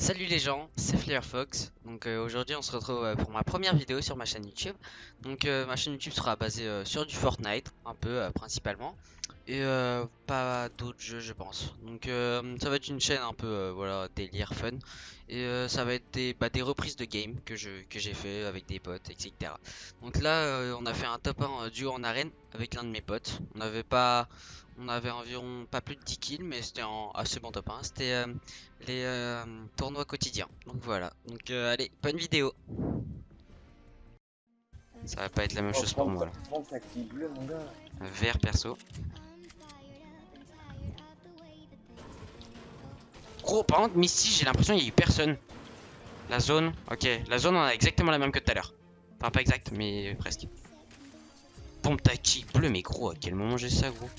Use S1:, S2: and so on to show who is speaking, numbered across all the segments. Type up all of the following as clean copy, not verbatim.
S1: Salut les gens, c'est Firefox. Donc aujourd'hui on se retrouve pour ma première vidéo sur ma chaîne YouTube. Donc ma chaîne YouTube sera basée sur du Fortnite, un peu principalement, et pas d'autres jeux je pense. Donc ça va être une chaîne un peu voilà délire fun, et ça va être des reprises de games que j'ai fait avec des potes, etc. Donc là on a fait un top 1 duo en arène avec l'un de mes potes. On avait environ pas plus de 10 kills, mais c'était en assez bon top 1. C'était les tournois quotidiens. Donc voilà. Donc allez, bonne vidéo. Ça va pas être la même
S2: Oh,
S1: chose pour moi là.
S2: prends ta qui bleue, mon gars.
S1: Vert perso. Gros, par contre, Misty, j'ai l'impression qu'il y a eu personne. La zone, ok. La zone, on a exactement la même que tout à l'heure. Enfin, pas exact, mais presque. Pompe tactique bleu, mais gros, à quel moment j'ai ça, gros?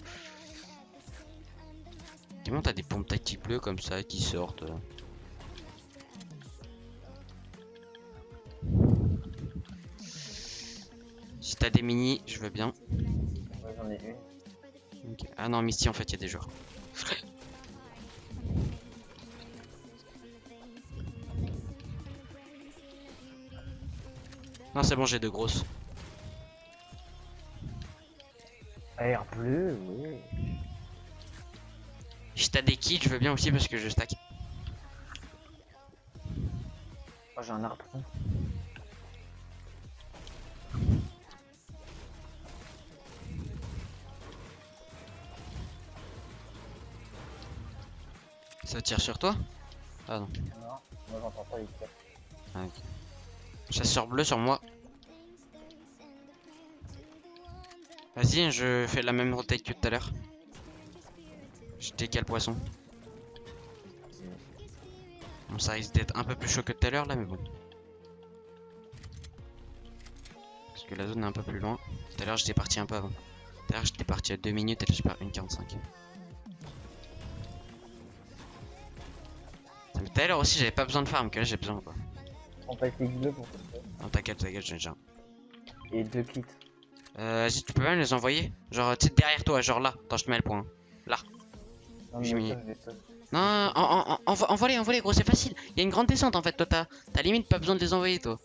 S1: Comment t'as des pompes tactiques bleues comme ça qui sortent? Si t'as des mini, je veux bien.
S2: Ouais, j'en ai une.
S1: Ok. Ah non, Misty, en fait, il y a des joueurs. Non, c'est bon, j'ai deux grosses.
S2: Air bleu, oui.
S1: Si t'as des kits, je veux bien aussi parce que je stack.
S2: Oh, j'ai un harpon.
S1: Ça tire sur toi? Ah non.
S2: Non, moi j'entends pas les tirs.
S1: Ah, ok. Chasseur bleu sur moi. Vas-y, je fais la même rotate que tout à l'heure. Je décale poisson. Bon, ça risque d'être un peu plus chaud que tout à l'heure là, mais bon. Parce que la zone est un peu plus loin. Tout à l'heure, j'étais parti un peu avant. Tout à l'heure, j'étais parti à 2 minutes et là, je pars 1,45. Mais tout à l'heure aussi, j'avais pas besoin de farm, que là, j'ai besoin quoi.
S2: Prends pas les bleus pour ça.
S1: Non, t'inquiète, j'ai déjà.
S2: Et deux kits.
S1: Vas-y, tu peux même les envoyer. Genre, tu sais, derrière toi, genre là. Attends, je te mets le point. Là.
S2: Non,
S1: J'ai
S2: mais
S1: mis.
S2: ça, je vais ça.
S1: Non, envoie-les, gros, c'est facile. Il y a une grande descente en fait, toi, t'as limite pas besoin de les envoyer, toi.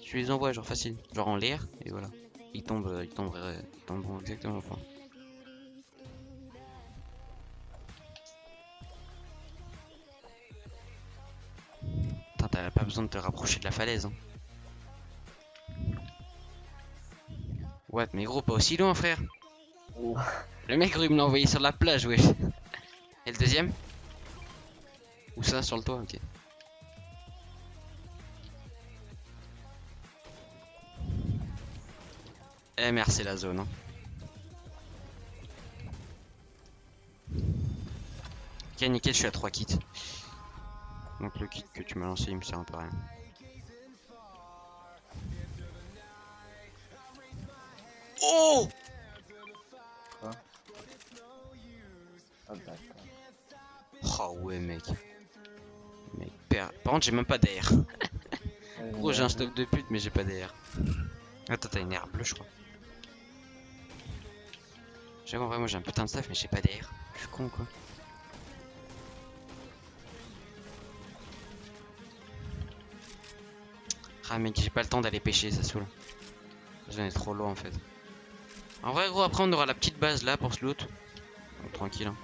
S1: Tu les envoies, genre facile. Genre en l'air, et voilà. Ils tomberont exactement au point. Putain, t'as pas besoin de te rapprocher de la falaise. Hein. What, mais gros, pas aussi loin, frère.
S2: Oh.
S1: Le mec, gros, il me l'a envoyé sur la plage, wesh. Et le deuxième? Où ça, sur le toit? Ok. Eh, merci la zone. Hein. Ok, nickel, je suis à 3 kits. Donc le kit que tu m'as lancé, il me sert un peu à rien. Oh!
S2: Quoi? Oh, d'accord.
S1: Oh ouais, mec. Par contre, j'ai même pas d'air. Gros, j'ai un stop de pute, mais j'ai pas d'air. Attends, t'as une air bleue, je crois. J'avoue, en vrai, moi j'ai un putain de staff, mais j'ai pas d'air. Je suis con, quoi. Ah, mec, j'ai pas le temps d'aller pêcher, ça saoule. J'en ai trop loin, en fait. En vrai, gros, après, on aura la petite base là pour ce loot. Donc, tranquille. Hein.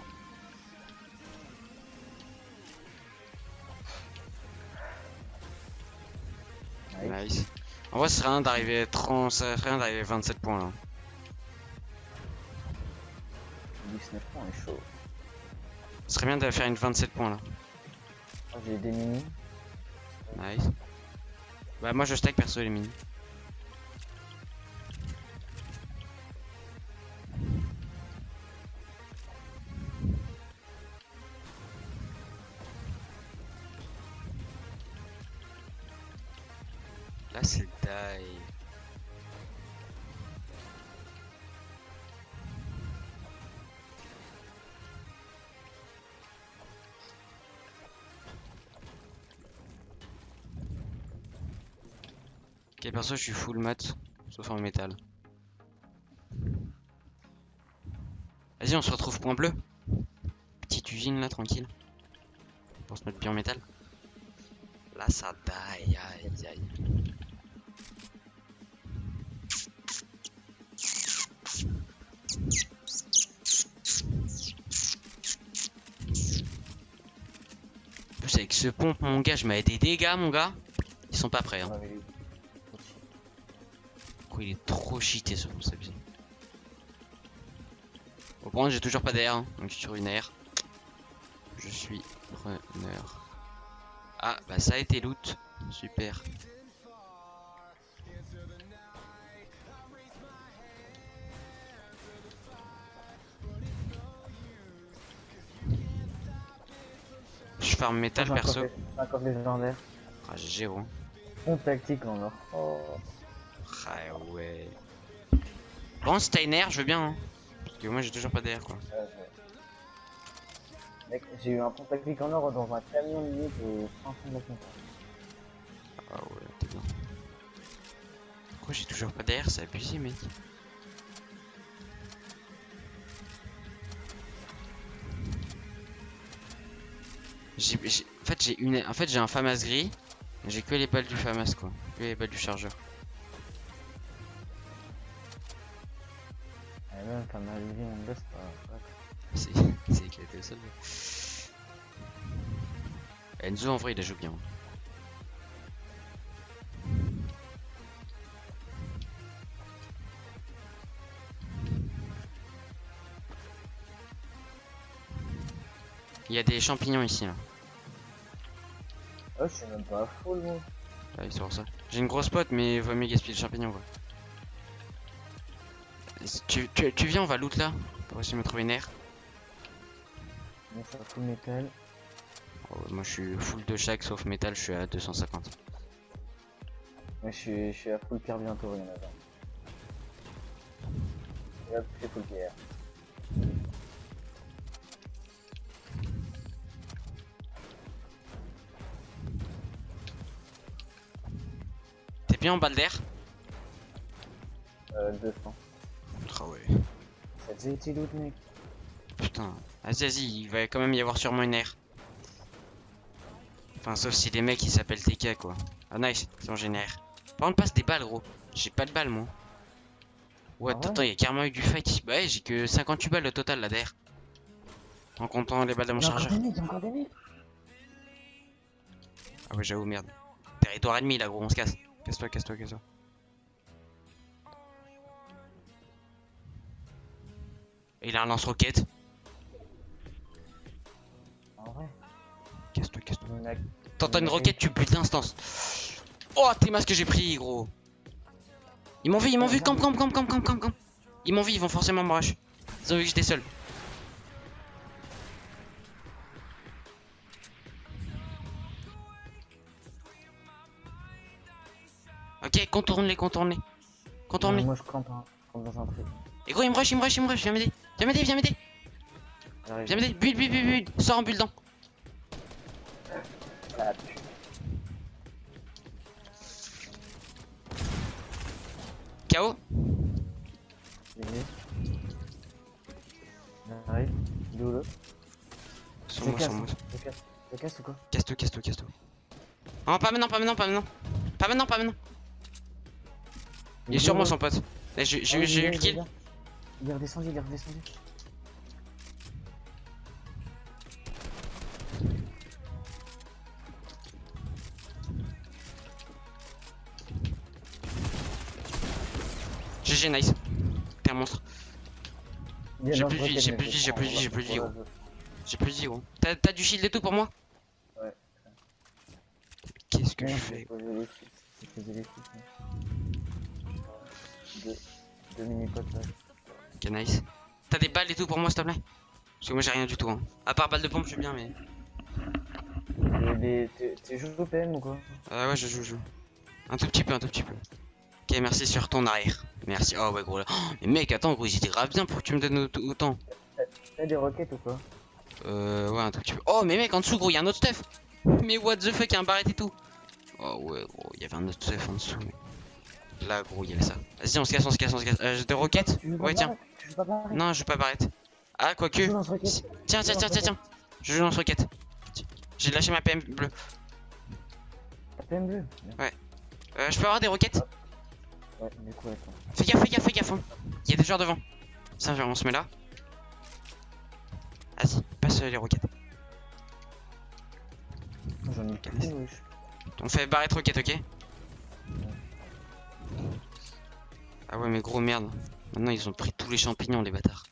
S1: Nice. En vrai, ça serait rien d'arriver 30, ça serait rien d'arriver 27 points là.
S2: 19 points, est chaud.
S1: Ça serait bien de faire une 27 points là.
S2: Oh, j'ai des mini.
S1: Nice. Bah, moi je stack perso les mini. Là, c'est die. Ok, perso, je suis full mat, sauf en métal. Vas-y, on se retrouve point bleu. Petite usine là, tranquille. Pour se mettre bien en métal. Là, ça daille, aïe, aïe. En plus, avec ce pompe, mon gars, je mets des dégâts, mon gars. Ils sont pas prêts, hein.
S2: Ouais, mais
S1: Quoi, il est trop cheaté, ce pompe, c'est abusé. Au point, j'ai toujours pas d'air, hein. Donc, je suis sur une air. Je suis preneur. Ah, bah, ça a été loot. Super. Je farm métal
S2: j'ai
S1: perso.
S2: un coffre légendaire.
S1: Ah, GG, gros.
S2: Pompe tactique en or. Oh.
S1: Ah, ouais. Bon, si t'as une air, je veux bien, hein. Parce que moi, j'ai toujours pas d'air, quoi.
S2: Mec, j'ai eu un pompe tactique en or dans un camion limite au fin fond de la pompe.
S1: Ah ouais, t'es bien. Pourquoi j'ai toujours pas d'air? C'est abusé, mec. En fait, j'ai un FAMAS gris. J'ai que les balles du FAMAS, quoi. Que les balles du chargeur.
S2: Ah, même pas mal vu mon gosse, pas.
S1: C'est éclaté au sol. Enzo, en vrai, il la joue bien. Il y a des champignons ici, là.
S2: Oh, je suis même pas à full, moi.
S1: Ah oui, c'est pour ça. J'ai une grosse pote, mais vaut mieux gaspiller le champignon, quoi. Tu viens, on va loot là. Pour essayer de me trouver une air.
S2: Mais ça full métal.
S1: Oh, ouais, moi, je suis full de chaque, sauf métal, je suis à 250.
S2: Mais je suis à full pierre bientôt, rien à voir. Et hop, j'ai full pierre.
S1: T'es bien en balle d'air?
S2: 200.
S1: Ah ouais.
S2: Ça faisait été loot, mec.
S1: Putain. Vas-y, il va quand même y avoir sûrement une air. Enfin, sauf si les mecs ils s'appellent TK, quoi. Ah, nice, c'est bon, j'ai une air. Par contre, passe des balles, gros. J'ai pas de balles, moi. Ouais,
S2: Ah ouais
S1: attends, il y a carrément eu du fight. Bah ouais, j'ai que 58 balles au total là d'air. En comptant les balles de mon
S2: Il y a encore
S1: chargeur.
S2: des mecs, il y a encore des mecs.
S1: Ah ouais, j'avoue, merde. Territoire ennemi là, gros, on se casse. Casse-toi, casse-toi, casse-toi. Et il a un lance-roquette.
S2: En vrai.
S1: Casse-toi, casse-toi.
S2: Il y en a-
S1: T'entends une roquette, tu butes d'instance. Oh, tes masques que j'ai pris, gros. Ils m'ont vu, camp. Ils m'ont vu, ils vont forcément me rush. Ils ont vu que j'étais seul. Ok, contourne-les. Contourne-les.
S2: Moi je campe, hein. Je campe dans un truc.
S1: Et gros, il me rush. Viens m'aider.
S2: J'arrive.
S1: Viens m'aider. Bulle. Sors en bulle dedans.
S2: Ah, putain.
S1: KO.
S2: GG. J'arrive. Il est où l'autre?
S1: Sur moi.
S2: Je casse ou quoi?
S1: Casse-toi. Non, pas maintenant. Il est sur moi, son pote. Là, j'ai eu le kill.
S2: Il est redescendu.
S1: GG, nice. T'es un monstre.
S2: Il y a
S1: J'ai
S2: un
S1: plus de vie,
S2: rocket,
S1: j'ai
S2: mec,
S1: plus de vie,
S2: je
S1: j'ai
S2: prends,
S1: plus de vie,
S2: voilà,
S1: j'ai plus de vie,
S2: voilà,
S1: gros. J'ai plus de vie, gros. T'as du shield et tout pour moi?
S2: Ouais.
S1: Qu'est-ce que je
S2: Merde,
S1: fais?
S2: j'ai posé les fils, mec. Deux mini-potes là.
S1: Ok, nice. T'as des balles et tout pour moi, s'il te plaît? Parce que moi, j'ai rien du tout, hein. À part balle de pompe, je suis bien, mais.
S2: Tu joues au PM ou quoi?
S1: Ouais, je joue. Un tout petit peu. Ok, merci sur ton arrière. Merci. Oh, ouais, gros, là. Oh, mais mec, attends, gros, j'étais grave bien pour que tu me donnes autant.
S2: T'as des roquettes ou quoi?
S1: Ouais, un tout petit peu. Oh, mais mec, en dessous, gros, y'a un autre stuff. Mais what the fuck, y'a un barrette et tout. Oh, ouais, gros, y'avait un autre stuff en dessous. Mais... Là, gros, y'avait ça. Vas-y, on se casse. J'ai des roquettes. Ouais, tiens.
S2: Tu joues pas barrette?
S1: Non, je joue pas barrette. Ah, quoique.
S2: Je joue lance-roquette.
S1: Tiens. Je joue lance-roquette. J'ai lâché ma PM bleue.
S2: PM bleu.
S1: Je peux avoir des roquettes?
S2: Ouais, du coup, attends.
S1: Fais gaffe, fais gaffe, fais gaffe. Hein. Il y a des joueurs devant. Ça, on se met là. Vas-y, passe les roquettes.
S2: J'en ai plus, wesh.
S1: On fait barrette roquette, ok? Ah ouais, mais gros merde. Maintenant, ils ont pris tous les champignons, les bâtards.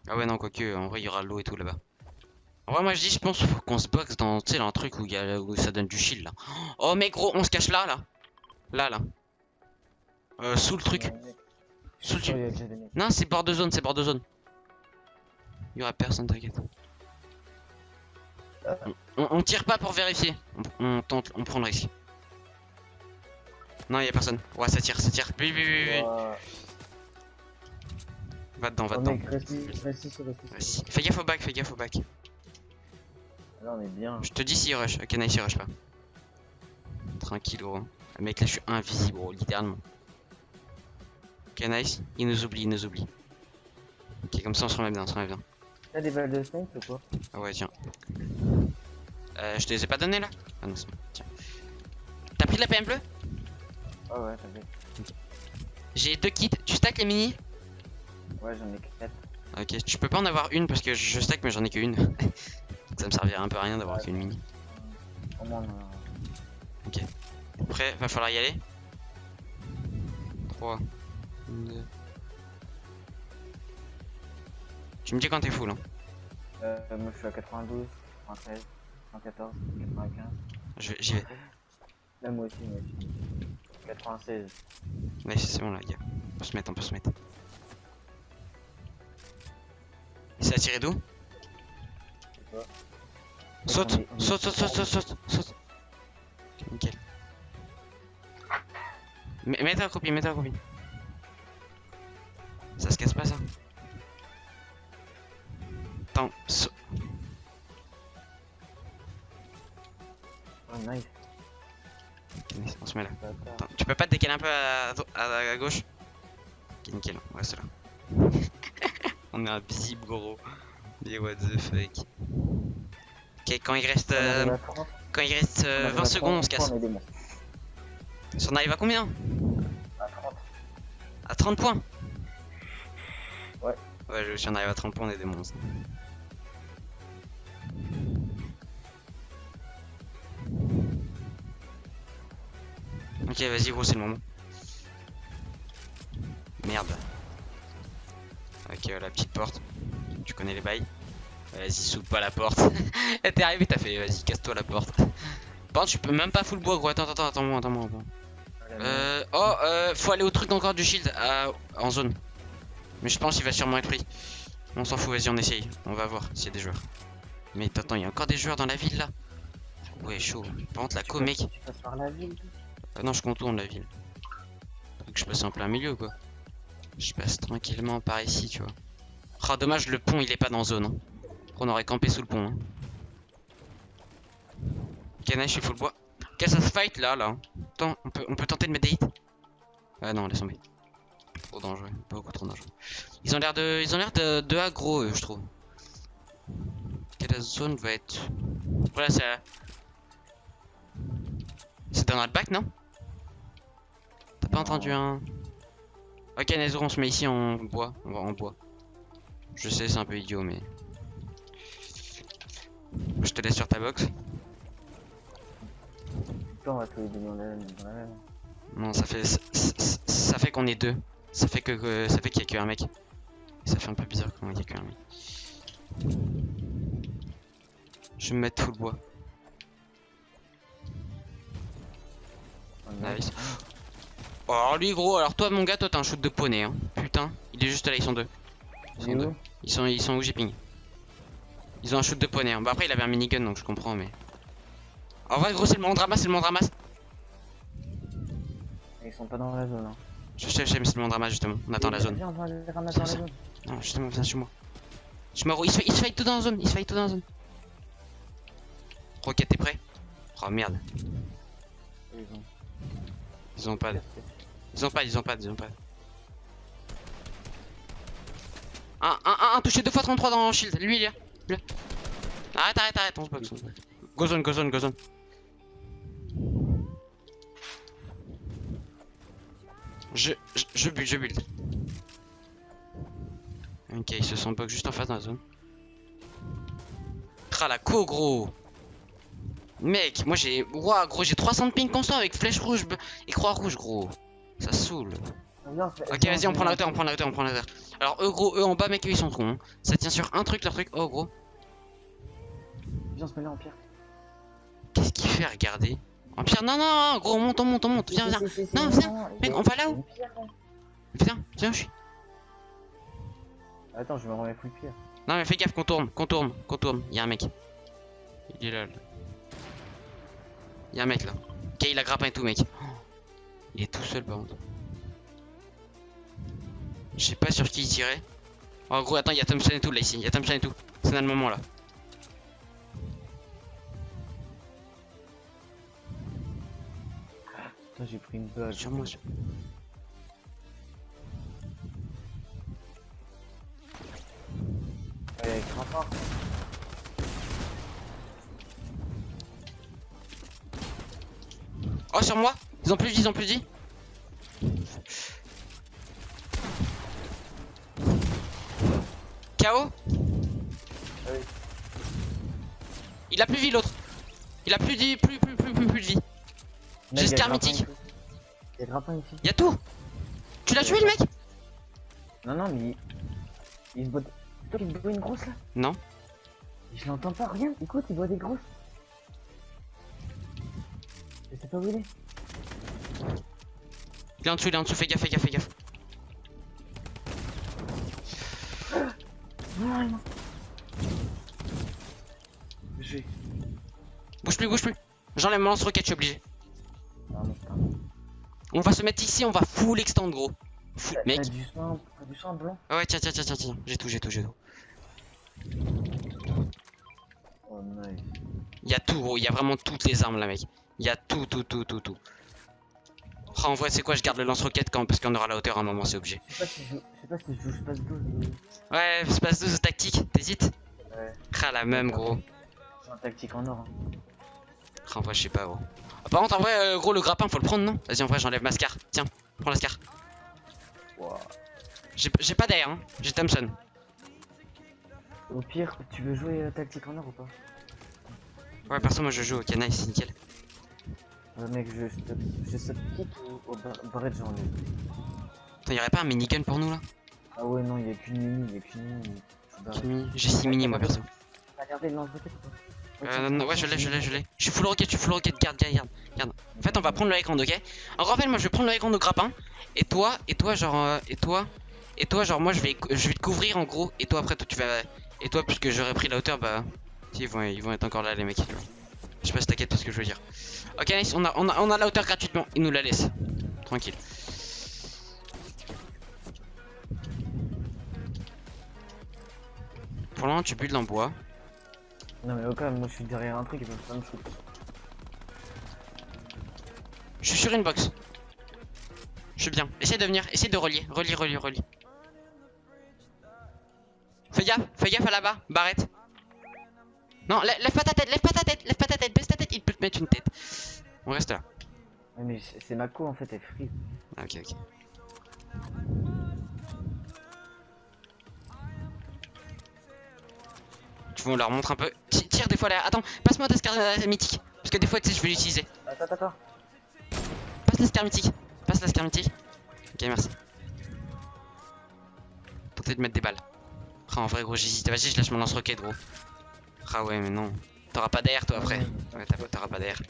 S1: Ah ouais, non, quoique, en vrai, il y aura l'eau et tout là-bas. En vrai, moi je dis, je pense faut qu'on se boxe dans, tu sais, dans un truc où ça donne du shield là. Oh, mais gros, on se cache là, là. Là, là. Sous le truc. Sous le
S2: Oh, il y a déjà des mecs.
S1: Non, c'est bord de zone, c'est bord de zone. Il y aura personne, t'inquiète. On tire pas pour vérifier. On tente, on prend le risque. Non, il y a personne. Ouais, ça tire, ça tire. Oui, oui, oui, oui.
S2: Ouah.
S1: Va dedans, va
S2: Oh,
S1: dedans.
S2: mec, reste ici.
S1: Vas-y. Fais gaffe au bac, fais gaffe au bac.
S2: Là, on est bien.
S1: Je te dis s'il rush. Ok, nice, il rush pas. Tranquille, gros. Mec, là, je suis invisible, gros, littéralement. Ok, nice. Il nous oublie, il nous oublie. Ok, comme ça, on se remet bien, on se remet bien.
S2: T'as des balles de snipe ou quoi?
S1: Ah ouais, tiens. Je te les ai pas donné là? Ah non, c'est bon. Tiens. T'as pris de la PM bleue?
S2: Ah ouais, t'as vu.
S1: J'ai 2 kits. Tu stack les mini?
S2: Ouais, j'en ai 4.
S1: Ok, tu peux pas en avoir une parce que je stack, mais j'en ai qu'une. Donc ça me servirait un peu à rien d'avoir qu'une mini.
S2: Au moins,
S1: Ok. Prêt? Va falloir y aller. 3, 2. Tu me dis quand t'es full. Hein.
S2: moi je suis à 92, 93, 114, 95.
S1: J'y vais.
S2: Même moi aussi, 96.
S1: Ouais, c'est bon là, gars. On peut se mettre, on peut se mettre. Il s'est attiré d'où? Saute, saute, saute, saute, saute, saute, saute. Ok, nickel. Mets ta copie, mets ta copie. Ça se casse pas ça. Attends,
S2: Oh, nice.
S1: Ok, nice, on se met là. Attends, tu peux pas te décaler un peu à gauche? Ok, nickel, on reste là. On est invisible, gros. Mais what the fuck. Ok, quand il reste, quand il reste 20 secondes, on se casse. Si on arrive à combien?
S2: À 30.
S1: À 30 points?
S2: Ouais.
S1: Ouais, si on arrive à 30 points, on est des monstres. Ok, vas-y, gros, c'est le moment. Merde. Ok, la petite porte. Tu connais les bails. Vas-y, saute pas la porte. T'es arrivé, t'as fait, vas-y, casse-toi la porte. Par contre, tu peux même pas full bois, gros. Attends-moi. Faut aller au truc encore du shield en zone. Mais je pense qu'il va sûrement être pris. On s'en fout, vas-y, on essaye. On va voir s'il y a des joueurs. Mais attends, il y a encore des joueurs dans la ville là. Ouais, chaud. Par contre, la co, mec.
S2: Tu passes par la ville?
S1: Non, je contourne la ville. Faut que je passe en plein milieu, quoi. Je passe tranquillement par ici, tu vois. Ah, dommage, le pont il est pas dans zone. Hein. On aurait campé sous le pont. Hein. Ok, nice, je suis full bois. Ok, ça se fight là. Attends, on peut tenter de mettre des hits. Ah non, laisse tomber. Trop dangereux, beaucoup trop dangereux. Ils ont l'air de aggro, je trouve. Ok, la zone va être. Voilà, c'est dans notre bac, non? T'as pas entendu un. Ok, Nezor, on se met ici en bois. On va en bois. Je sais, c'est un peu idiot, mais. Je te laisse sur ta box.
S2: On va tous les deux dans la même.
S1: Non, ça fait qu'on est deux. Ça fait qu'il y a qu'un mec. Et ça fait un peu bizarre quand il y a qu'un mec. Je vais me mettre full bois. Nice. Oh, alors lui gros, alors toi mon gars, toi t'as un shoot de poney hein. Putain, il est juste là, ils sont deux. Ils sont où j'ai ping. Ils ont un shoot de poney. Hein. Bah après il avait un minigun donc je comprends mais. En vrai gros c'est le moment de ramasse,
S2: Ils sont pas dans la zone. Hein.
S1: Je sais mais c'est le moment de ramasse justement. On attend la zone.
S2: Viens, on va les ramasser dans la zone.
S1: Non justement viens sur moi. Je me il se fight tout dans la zone, Rocket t'es prêt? Oh merde. Ils ont pas. Un touché 2 fois 33 dans le shield, lui il est là. Arrête, on se boxe. Go zone. Je build. Ok, ils se sont bug juste en face dans la zone. Ah la co gros. Mec, moi j'ai... Ouah gros, j'ai 300 de ping constant avec flèche rouge et croix rouge gros. Ça saoule. Ok, vas-y, on prend la hauteur, on prend la hauteur, on prend la hauteur. Alors eux gros, eux en bas mec, eux ils sont cons. Hein. Ça tient sur un truc, leur truc. Oh gros.
S2: Viens, on se met là en pierre.
S1: Qu'est-ce qu'il fait, regardez. En pire, non, non, gros, on monte, on monte, on monte. Viens, viens. Non, viens. Mec, on va là-haut. Viens, viens, je suis.
S2: Attends, je me remets full pierre.
S1: Non, mais fais gaffe, qu'on tourne, qu'on tourne, qu'on tourne. Y'a un mec. Il est là. Y'a un mec là. Ok, il a grappin et tout, mec. Oh, il est tout seul, par contre. Je sais pas sur qui il tirait. Oh, gros, attends, y'a Thompson et tout là, ici. Y'a Thompson et tout. C'est là le moment là.
S2: Putain, j'ai pris une balle.
S1: Sur moi, sur...
S2: Ouais, grand fort.
S1: Oh, sur moi. Ils ont plus dit, ils ont plus dit. KO.
S2: Oui.
S1: Il a plus vie l'autre. Il a plus dit, plus de vie. J'ai Scar mythique.
S2: Il y a grappin ici.
S1: Y'a tout. Tu l'as tué le mec?
S2: Non, non, mais il boit. C'est toi qui boit une grosse là?
S1: Non.
S2: Je l'entends pas, rien. Écoute, il boit des grosses. Je sais pas où il est.
S1: Il est en dessous, fais gaffe, fais gaffe, fais gaffe.
S2: Non, non. J'ai.
S1: Bouge plus. J'enlève mon lance-roquette, je suis obligé.
S2: Non, mais putain.
S1: On va se mettre ici, on va full extend gros. Full, mec.
S2: T'as du sang blanc?
S1: Ah ouais, tiens. J'ai tout.
S2: Oh, nice.
S1: Y'a tout gros, y'a vraiment toutes les armes là, mec. Y'a tout. Oh, en vrai, c'est quoi, je garde le lance-roquette quand parce qu'on aura la hauteur à un moment, c'est obligé.
S2: Je sais pas si je joue space 12.
S1: Ouais, space 12 tactique, t'hésites?
S2: Ouais.
S1: Ah, la même gros.
S2: C'est un tactique en or. Hein.
S1: En vrai, je sais pas gros. Ah, par contre, en vrai, gros, le grappin, faut le prendre, non? Vas-y, en vrai, j'enlève ma Scar. Tiens, prends la Scar.
S2: Wow.
S1: J'ai pas d'air, hein. J'ai Thompson.
S2: Au pire, tu veux jouer tactique en or ou pas?
S1: Ouais, perso, moi je joue. Ok, nice, nickel.
S2: Mec, je saute kick au bridge en lieu.
S1: Attends, y'aurait pas un minigun pour nous là?
S2: Ah ouais, non, il y a qu'une mini,
S1: J'ai 6 mini, moi perso.
S2: T'as regardé le lance-roquette ou pas?
S1: Non, ouais, je l'ai. Je suis full rocket, garde. En fait, on va prendre le high ground, ok? En rappel, moi je vais prendre le high ground au grappin. Et toi, genre, genre, moi je vais te couvrir en gros. Et toi, après, toi, tu vas. Et toi, puisque j'aurais pris la hauteur, bah. Si, ils vont être encore là, les mecs. Je sais pas si t'inquiète pas ce que je veux dire. Ok, nice, on a la hauteur gratuitement. Ils nous la laissent. Tranquille. Pour l'instant, tu builds en bois.
S2: Non, mais au cas, moi je suis derrière un truc, ils peuvent pas me shoot.
S1: Je suis sur une box. Je suis bien. Essaye de venir, essaye de relier. Relie. Fais gaffe à là-bas, Barrette. Non, lève pas ta tête, baisse ta tête, il peut te mettre une tête. On reste là.
S2: Ouais, mais c'est ma co en fait, elle freeze.
S1: Ah, ok. Tu vois, on leur montre un peu. Tire des fois là. Attends, passe-moi ta Scar mythique. Parce que des fois, tu sais, je vais l'utiliser.
S2: Attends.
S1: Passe la Scar mythique. Ok, merci. Tentez de mettre des balles. Ah, en vrai, gros, j'hésite. Vas-y, je lâche mon lance-roquette, gros. Ah ouais, mais non. T'auras pas d'air, toi, après. Ouais, t'auras pas d'air.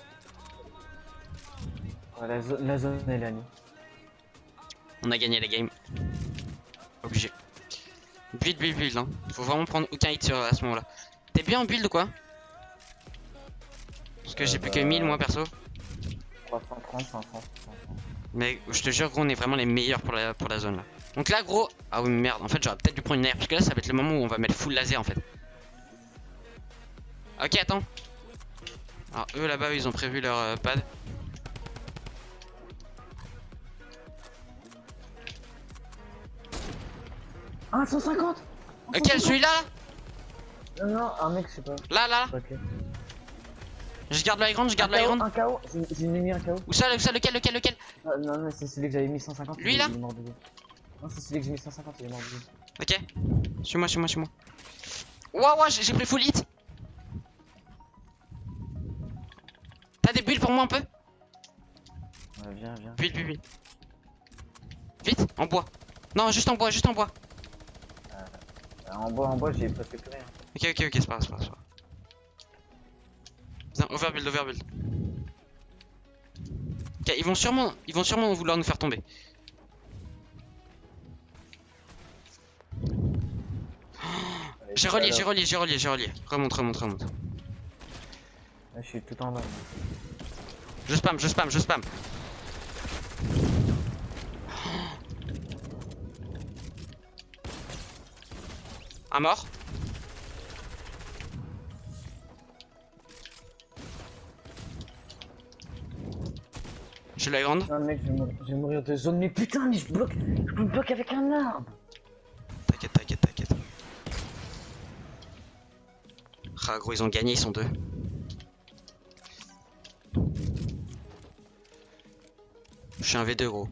S2: Ouais, la zone, elle est à nous.
S1: On a gagné la game. Obligé. Build, hein. Faut vraiment prendre aucun hit à ce moment-là. T'es bien en build ou quoi? Parce que j'ai plus que 1000, moi, perso.
S2: 330, 500.
S1: Mais je te jure, gros, on est vraiment les meilleurs pour la zone, là. Donc là, gros... Ah oui, merde. En fait, j'aurais peut-être dû prendre une air. Parce que là, ça va être le moment où on va mettre full laser, en fait. Ok, attends. Alors, eux, là-bas, ils ont prévu leur pad.
S2: Ah, 150.
S1: Ok, celui-là.
S2: Non, un mec, je sais pas.
S1: Là.
S2: Ok.
S1: Je garde le high ground, je garde le high ground.
S2: Un KO, j'ai mis un KO.
S1: Où ça, lequel?
S2: Non, non, c'est celui que j'avais mis 150.
S1: Lui, là?
S2: Il est mort de dos. Non, c'est celui que j'ai mis 150, il est mort de dos.
S1: Ok. Suis-moi. Ouah, j'ai pris full hit. T'as des bulles pour moi un peu?
S2: Ouais, viens.
S1: Bulle. Vite, en bois. Non, juste en bois.
S2: En bois, j'ai presque plus rien.
S1: Ok, c'est pas grave. Viens, overbuild. Ok, ils vont sûrement vouloir nous faire tomber.
S2: Allez,
S1: J'ai
S2: alors.
S1: relié. Remonte.
S2: Là, je suis tout en bas.
S1: Je spam. Un mort. J'ai la grande.
S2: Non, mec, je vais mourir de zone. Mais putain, mais je me bloque avec un arbre.
S1: T'inquiète. Ah gros, ils ont gagné, ils sont deux. Je suis un V2 gros.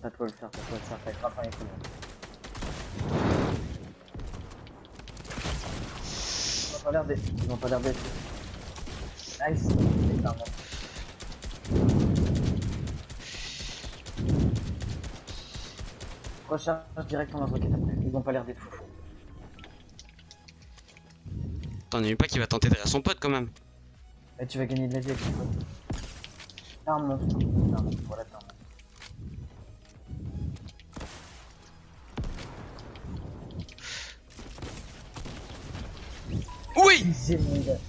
S2: T'as de quoi le faire, ça va être rapide. Ils ont pas l'air d'être. Nice. Putain, mort. Recharge direct en roquette après. Ils ont pas l'air d'être fous.
S1: T'en as eu pas qui va tenter derrière son pote quand même.
S2: Et tu vas gagner de la vie avec ton pote. T'es un monstre. Voilà, t'es un monstre.
S1: Oui.
S2: Easy, mon gars.